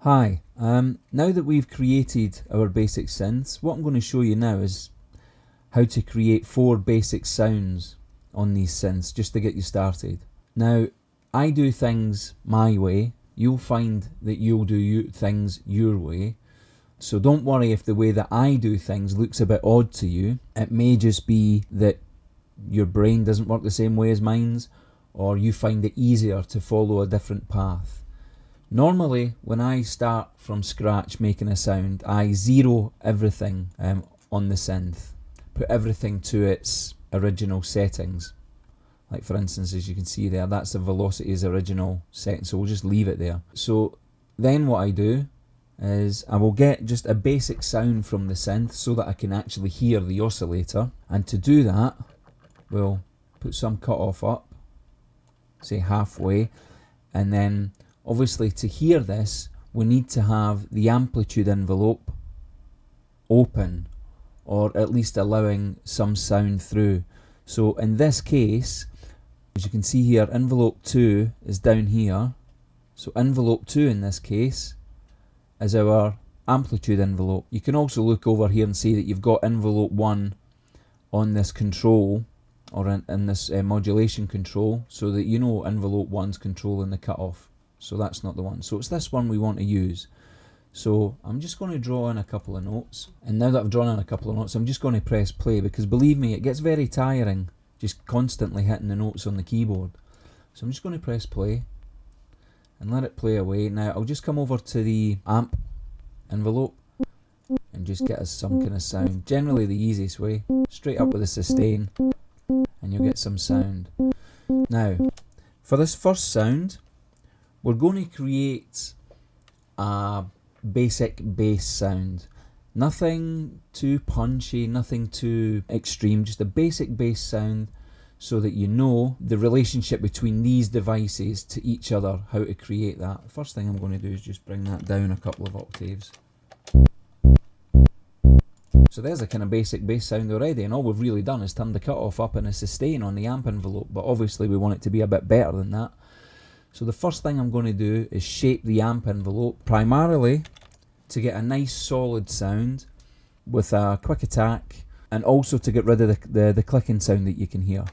Hi, now that we've created our basic synths, what I'm going to show you now is how to create 4 basic sounds on these synths just to get you started. Now, I do things my way. You'll find that you'll do things your way. So don't worry if the way that I do things looks a bit odd to you. It may just be that your brain doesn't work the same way as mine's, or you find it easier to follow a different path. Normally, when I start from scratch making a sound, I zero everything on the synth, put everything to its original settings. Like for instance, as you can see there, that's the Velocity's original setting, so we'll just leave it there. So then what I do is I will get just a basic sound from the synth so that I can actually hear the oscillator, and to do that, we'll put some cutoff up, say halfway, and then obviously to hear this we need to have the amplitude envelope open, or at least allowing some sound through. So in this case, as you can see here, envelope 2 is down here, so envelope 2 in this case is our amplitude envelope. You can also look over here and see that you've got envelope 1 on this control, or in this modulation control, so that you know envelope 1's controlling the cutoff. So that's not the one. So it's this one we want to use. So I'm just going to draw in a couple of notes. And now that I've drawn in a couple of notes, I'm just going to press play, because believe me, it gets very tiring just constantly hitting the notes on the keyboard. So I'm just going to press play and let it play away. Now I'll just come over to the amp envelope and just get us some kind of sound. Generally the easiest way, straight up with a sustain, and you'll get some sound. Now, for this first sound, we're going to create a basic bass sound. Nothing too punchy, nothing too extreme, just a basic bass sound so that you know the relationship between these devices to each other, how to create that. The first thing I'm going to do is just bring that down a couple of octaves. So there's a kind of basic bass sound already, and all we've really done is turn the cutoff up and a sustain on the amp envelope, but obviously we want it to be a bit better than that. So the first thing I'm going to do is shape the amp envelope, primarily to get a nice solid sound with a quick attack, and also to get rid of the clicking sound that you can hear.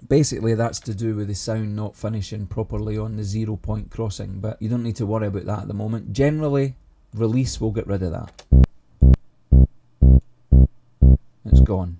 Basically that's to do with the sound not finishing properly on the 0 point crossing, but you don't need to worry about that at the moment. Generally, release will get rid of that. It's gone.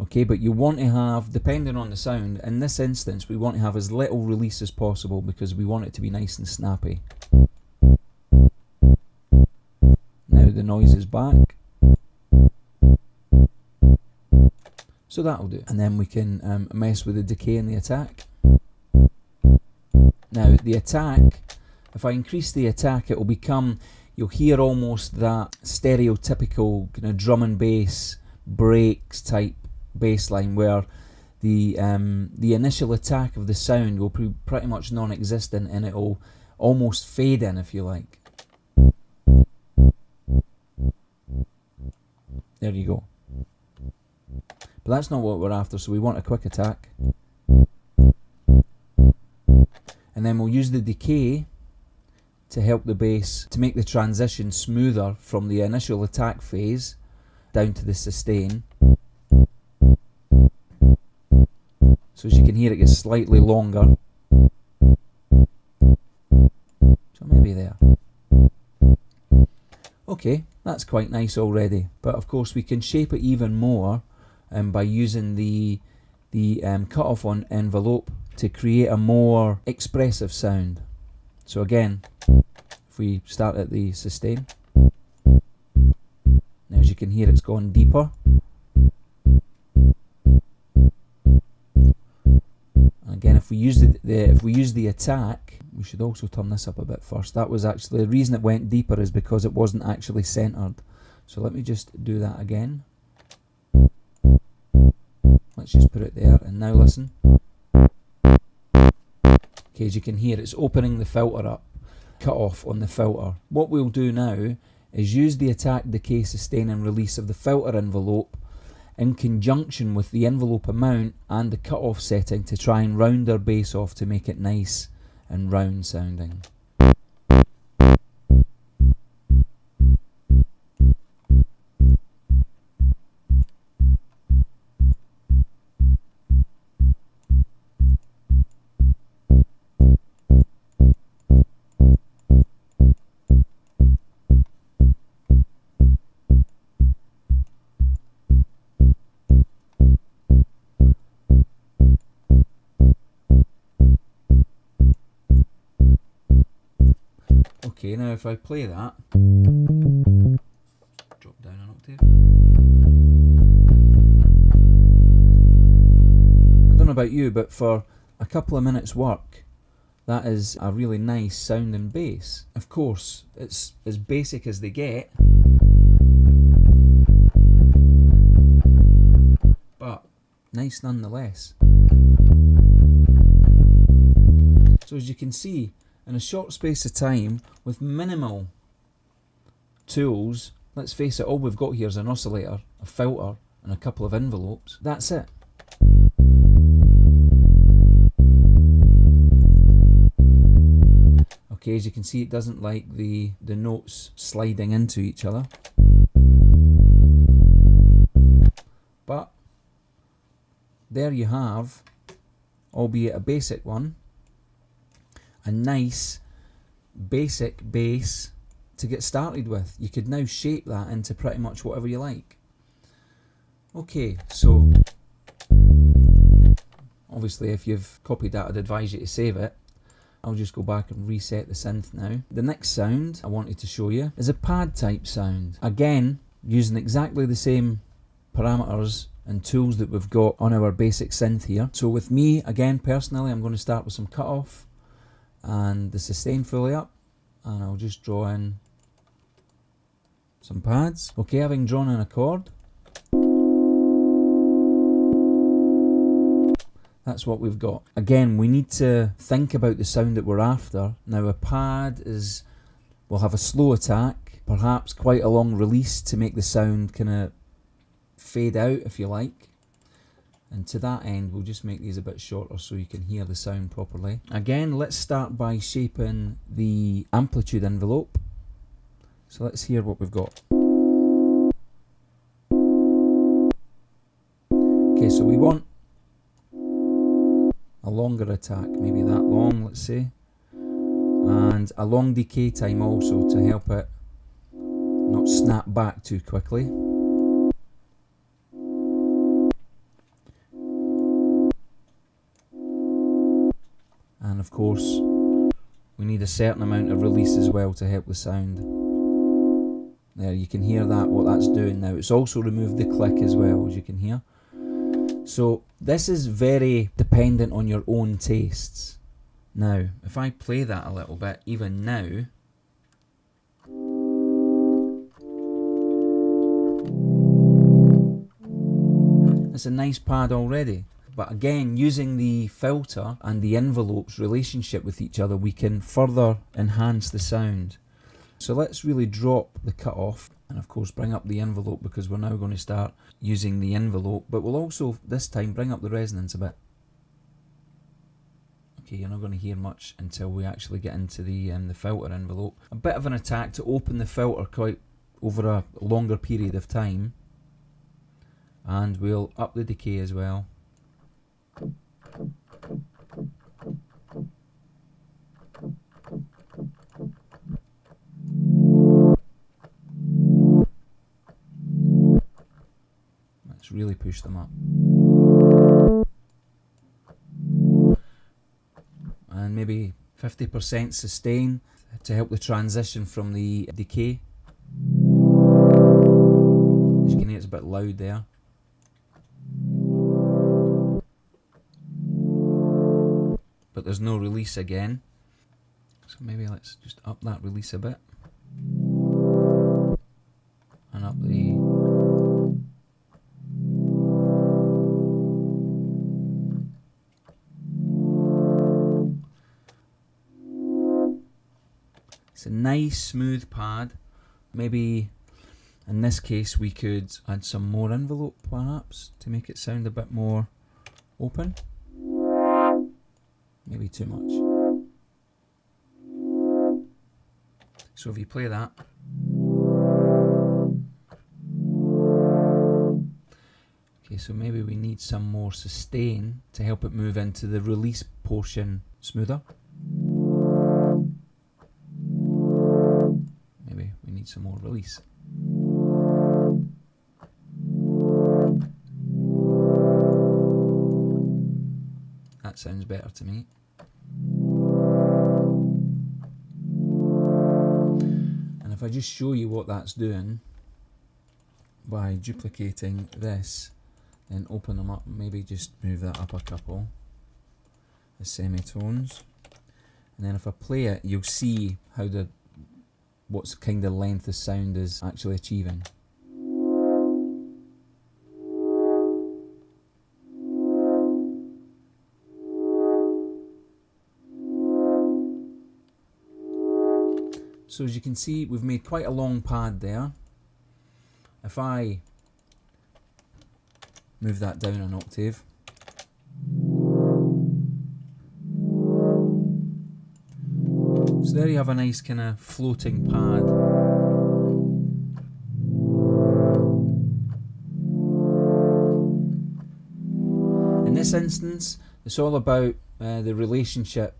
Okay, but you want to have, depending on the sound, in this instance we want to have as little release as possible because we want it to be nice and snappy. Now the noise is back, so that'll do. And then we can mess with the decay and the attack. Now the attack, if I increase the attack, it will become, you'll hear almost that stereotypical kind of drum and bass breaks type bass line, where the initial attack of the sound will be pretty much non-existent, and it will almost fade in, if you like. There you go. But that's not what we're after, so we want a quick attack. And then we'll use the decay to help the bass, to make the transition smoother from the initial attack phase down to the sustain. So as you can hear, it gets slightly longer. So maybe there. Okay, that's quite nice already. But of course we can shape it even more by using the cutoff on envelope to create a more expressive sound. So again, if we start at the sustain, now as you can hear, it's gone deeper. Again, if we use the attack, we should also turn this up a bit first. That was actually the reason it went deeper, is because it wasn't actually centered. So let me just do that again. Let's just put it there, and now listen. Okay, as you can hear, it's opening the filter up, cut off on the filter. What we'll do now is use the attack, decay, sustain and release of the filter envelope in conjunction with the envelope amount and the cutoff setting to try and round our bass off to make it nice and round sounding. Okay, now if I play that, drop down an octave. I don't know about you, but for a couple of minutes work, that is a really nice sounding bass. Of course, it's as basic as they get, but nice nonetheless. So as you can see, in a short space of time, with minimal tools, let's face it, all we've got here is an oscillator, a filter, and a couple of envelopes. That's it. Okay, as you can see, it doesn't like the notes sliding into each other. But there you have, albeit a basic one, a nice basic bass to get started with. You could now shape that into pretty much whatever you like. Okay, so obviously if you've copied that, I'd advise you to save it. I'll just go back and reset the synth now. The next sound I wanted to show you is a pad type sound. Again, using exactly the same parameters and tools that we've got on our basic synth here. So with me, again personally, I'm going to start with some cutoff and the sustain fully up, and I'll just draw in some pads. Okay, having drawn in a chord, that's what we've got. Again, we need to think about the sound that we're after. Now a pad will have a slow attack, perhaps quite a long release to make the sound kind of fade out, if you like. And to that end, we'll just make these a bit shorter so you can hear the sound properly. Again, let's start by shaping the amplitude envelope. So let's hear what we've got. Okay, so we want a longer attack, maybe that long, let's say. And a long decay time also to help it not snap back too quickly. And of course, we need a certain amount of release as well to help the sound. There, you can hear that, what that's doing now. It's also removed the click as well, as you can hear. So this is very dependent on your own tastes. Now, if I play that a little bit, even now, it's a nice pad already. But again, using the filter and the envelope's relationship with each other, we can further enhance the sound. So let's really drop the cutoff and of course bring up the envelope, because we're now going to start using the envelope, but we'll also this time bring up the resonance a bit. Okay, you're not going to hear much until we actually get into the filter envelope. A bit of an attack to open the filter quite over a longer period of time, and we'll up the decay as well. Let's really push them up. And maybe 50% sustain to help the transition from the decay. As you can hear, it's a bit loud there. But there's no release again. So maybe let's just up that release a bit. And up the... It's a nice smooth pad. Maybe in this case we could add some more envelope perhaps to make it sound a bit more open. Maybe too much. So if you play that, okay, so maybe we need some more sustain to help it move into the release portion smoother. Maybe we need some more release. That sounds better to me. And if I just show you what that's doing by duplicating this, then open them up, maybe just move that up a couple, the semitones, and then if I play it, you'll see how what's kind of length the sound is actually achieving. So as you can see, we've made quite a long pad there. If I move that down an octave, so there you have a nice kind of floating pad. In this instance, it's all about the relationship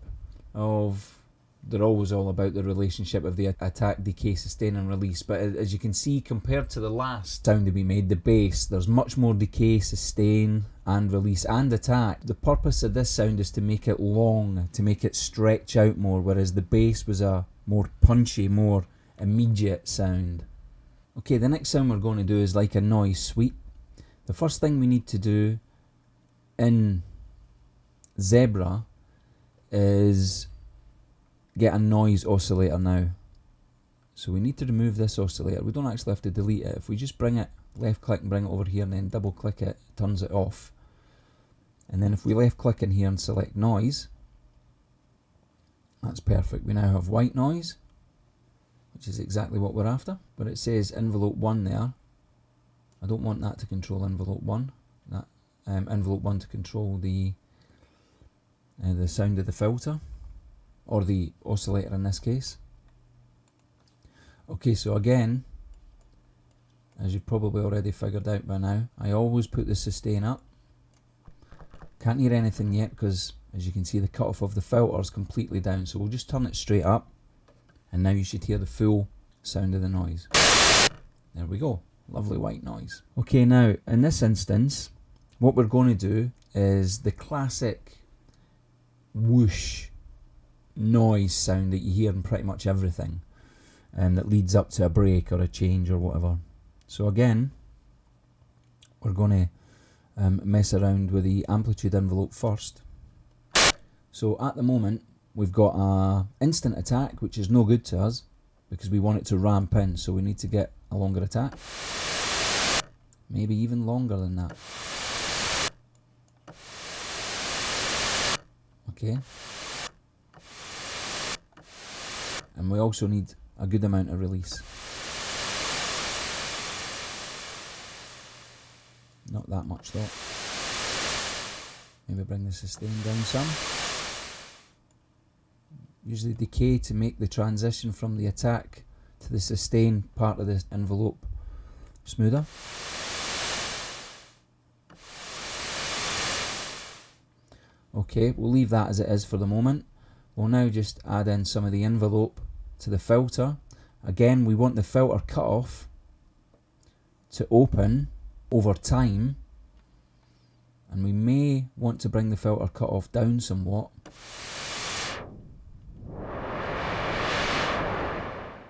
of, they're always all about the relationship of the attack, decay, sustain and release, but as you can see, compared to the last sound that we made, the bass, there's much more decay, sustain and release and attack. The purpose of this sound is to make it long, to make it stretch out more, whereas the bass was a more punchy, more immediate sound. Okay, the next sound we're going to do is like a noise sweep. The first thing we need to do in Zebra is get a noise oscillator now. So we need to remove this oscillator. We don't actually have to delete it. If we just bring it, left click and bring it over here and then double click it, it turns it off. And then if we left click in here and select noise, that's perfect. We now have white noise, which is exactly what we're after, but it says envelope 1 there. I don't want that to control envelope 1. That envelope 1 to control the sound of the filter, or the oscillator in this case. Okay, so again, as you've probably already figured out by now, I always put the sustain up. Can't hear anything yet because, as you can see, the cutoff of the filter is completely down, so we'll just turn it straight up, and now you should hear the full sound of the noise. There we go, lovely white noise. Okay, now in this instance, what we're going to do is the classic whoosh noise sound that you hear in pretty much everything, and that leads up to a break or a change or whatever. So again, we're going to mess around with the amplitude envelope first. So at the moment we've got a instant attack, which is no good to us because we want it to ramp in, so we need to get a longer attack, maybe even longer than that. Okay, and we also need a good amount of release. Not that much though. Maybe bring the sustain down some. Use the decay to make the transition from the attack to the sustain part of the envelope smoother. Okay, we'll leave that as it is for the moment. We'll now just add in some of the envelope to the filter. Again, we want the filter cutoff to open over time, and we may want to bring the filter cutoff down somewhat.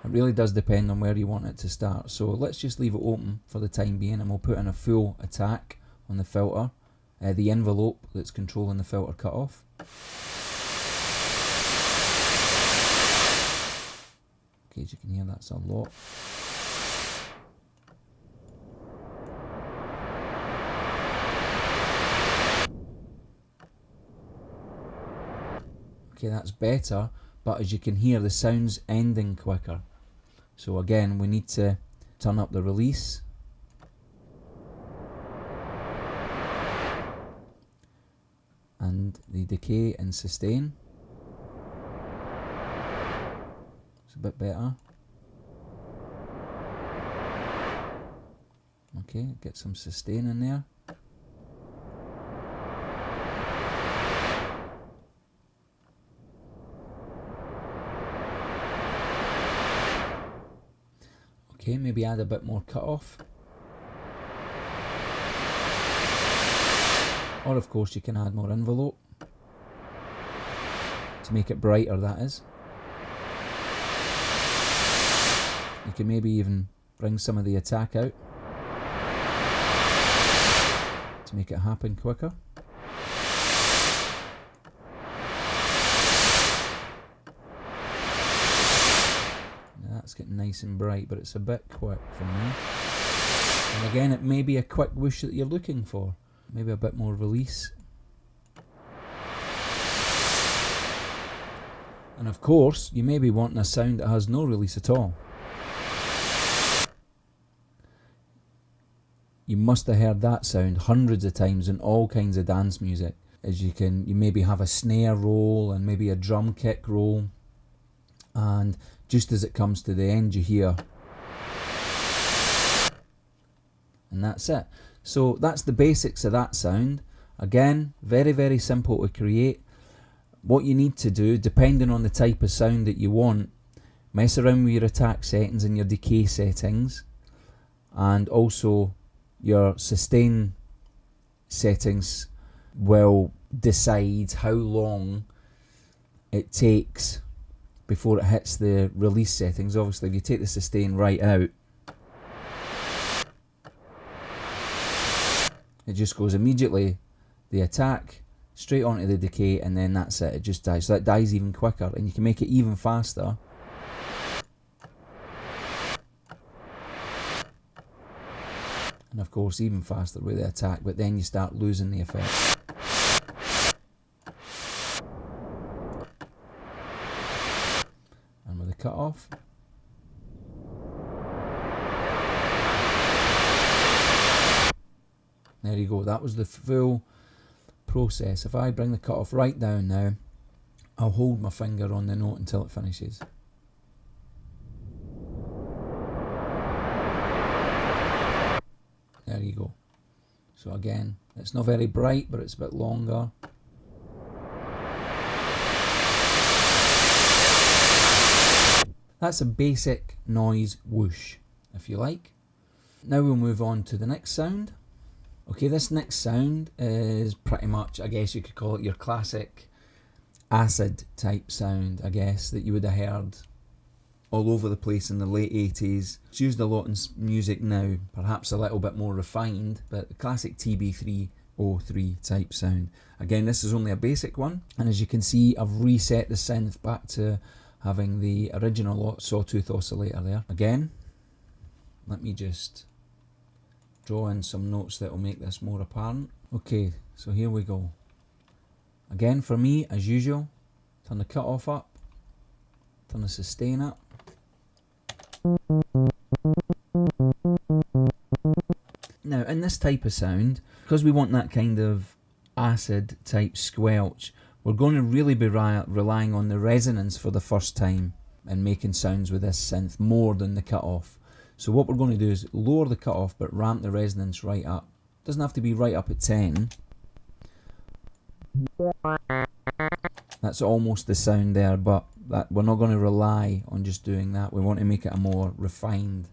It really does depend on where you want it to start, so let's just leave it open for the time being, and we'll put in a full attack on the filter, the envelope that's controlling the filter cutoff. Okay, as you can hear, that's a lot. Okay, that's better, but as you can hear, the sound's ending quicker. So again, we need to turn up the release. And the decay and sustain. It's a bit better. Okay, get some sustain in there. Okay, maybe add a bit more cut-off. Or of course you can add more envelope to make it brighter, that is. You can maybe even bring some of the attack out to make it happen quicker. Now that's getting nice and bright, but it's a bit quick for me. And again, it may be a quick whoosh that you're looking for. Maybe a bit more release. And of course, you may be wanting a sound that has no release at all. You must have heard that sound hundreds of times in all kinds of dance music. As you maybe have a snare roll and maybe a drum kick roll, and just as it comes to the end you hear, and that's it. So that's the basics of that sound. Again, very, very simple to create. What you need to do, depending on the type of sound that you want, mess around with your attack settings and your decay settings, and also your sustain settings will decide how long it takes before it hits the release settings. Obviously, if you take the sustain right out, it just goes immediately, the attack, straight onto the decay, and then that's it, it just dies. So that dies even quicker, and you can make it even faster. And of course even faster with the attack, but then you start losing the effect. And with the cut off, there you go, that was the full process. If I bring the cut off right down now, I'll hold my finger on the note until it finishes. There you go. So again, it's not very bright, but it's a bit longer. That's a basic noise whoosh, if you like. Now we'll move on to the next sound. Okay, this next sound is pretty much, I guess you could call it your classic acid type sound, I guess, that you would have heard all over the place in the late 80s. It's used a lot in music now, perhaps a little bit more refined, but the classic TB303 type sound. Again, this is only a basic one, and as you can see, I've reset the synth back to having the original sawtooth oscillator there. Again, let me just draw in some notes that will make this more apparent. Okay, so here we go. Again, for me, as usual, turn the cut off up, turn the sustain up. Now, in this type of sound, because we want that kind of acid type squelch, we're going to really be relying on the resonance for the first time and making sounds with this synth more than the cut off. So what we're going to do is lower the cut off but ramp the resonance right up. Doesn't have to be right up at 10. That's almost the sound there, but we're not going to rely on just doing that. We want to make it a more refined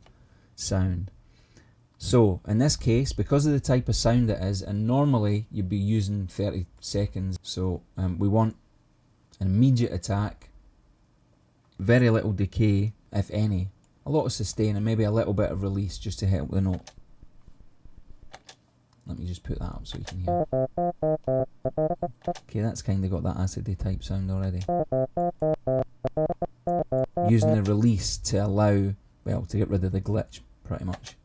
sound. So in this case, because of the type of sound it is, and normally you'd be using 30 seconds, so we want an immediate attack, very little decay, if any, a lot of sustain, and maybe a little bit of release just to help the note. Let me just put that up so you can hear. Okay, that's kind of got that acidy type sound already. Using the release to allow, well, to get rid of the glitch, pretty much.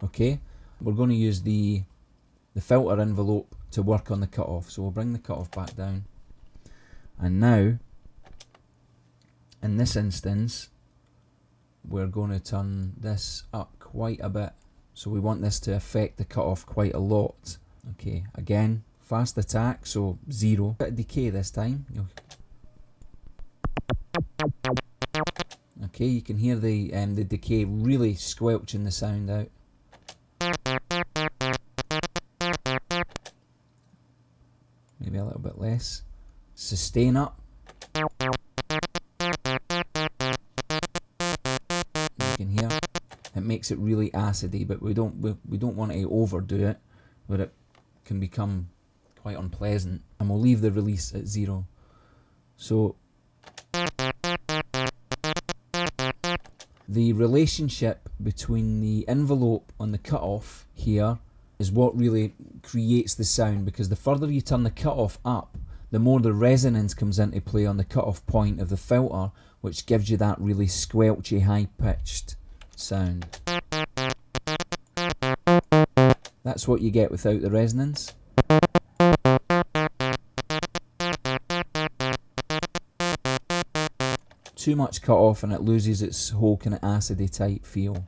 Okay, we're going to use the filter envelope to work on the cutoff, so we'll bring the cutoff back down, and now in this instance we're going to turn this up quite a bit, so we want this to affect the cutoff quite a lot. Okay, again, fast attack, so 0, bit of decay this time. Okay, you can hear the decay really squelching the sound out. Maybe a little bit less. Sustain up. You can hear it makes it really acidy, but we don't want to overdo it, where it can become quite unpleasant. And we'll leave the release at 0. So the relationship between the envelope on the cutoff here is what really creates the sound, because the further you turn the cutoff up, the more the resonance comes into play on the cutoff point of the filter, which gives you that really squelchy, high-pitched sound. That's what you get without the resonance. Too much cutoff and it loses its whole kind of acidy type feel.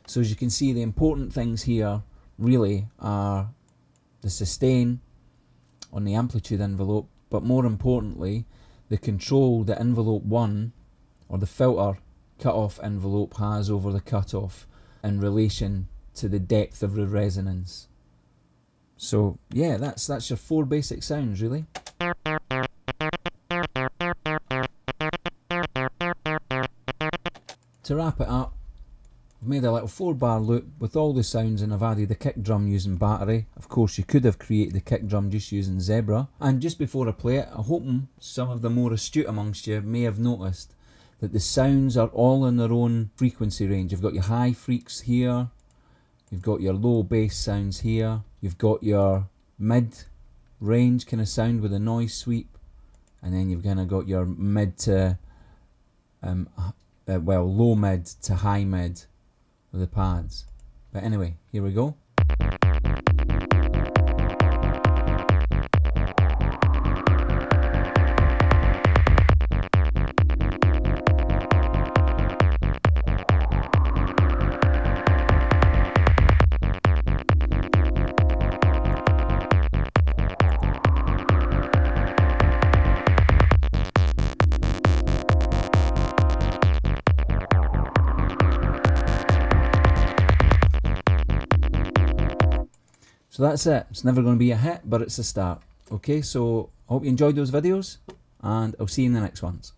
So as you can see, the important things here really are the sustain on the amplitude envelope, but more importantly, the control that envelope 1, or the filter cutoff envelope, has over the cutoff in relation to the depth of the resonance. So yeah, that's your 4 basic sounds really. To wrap it up, I've made a little 4-bar loop with all the sounds, and I've added the kick drum using Battery. Of course you could have created the kick drum just using Zebra. And just before I play it, I'm hoping some of the more astute amongst you may have noticed that the sounds are all in their own frequency range. You've got your high freaks here, you've got your low bass sounds here, you've got your mid range kind of sound with a noise sweep, and then you've kind of got your mid to low mid to high mid with the pads. But anyway, here we go. So that's it. It's never going to be a hit, but it's a start. Okay, so I hope you enjoyed those videos, and I'll see you in the next ones.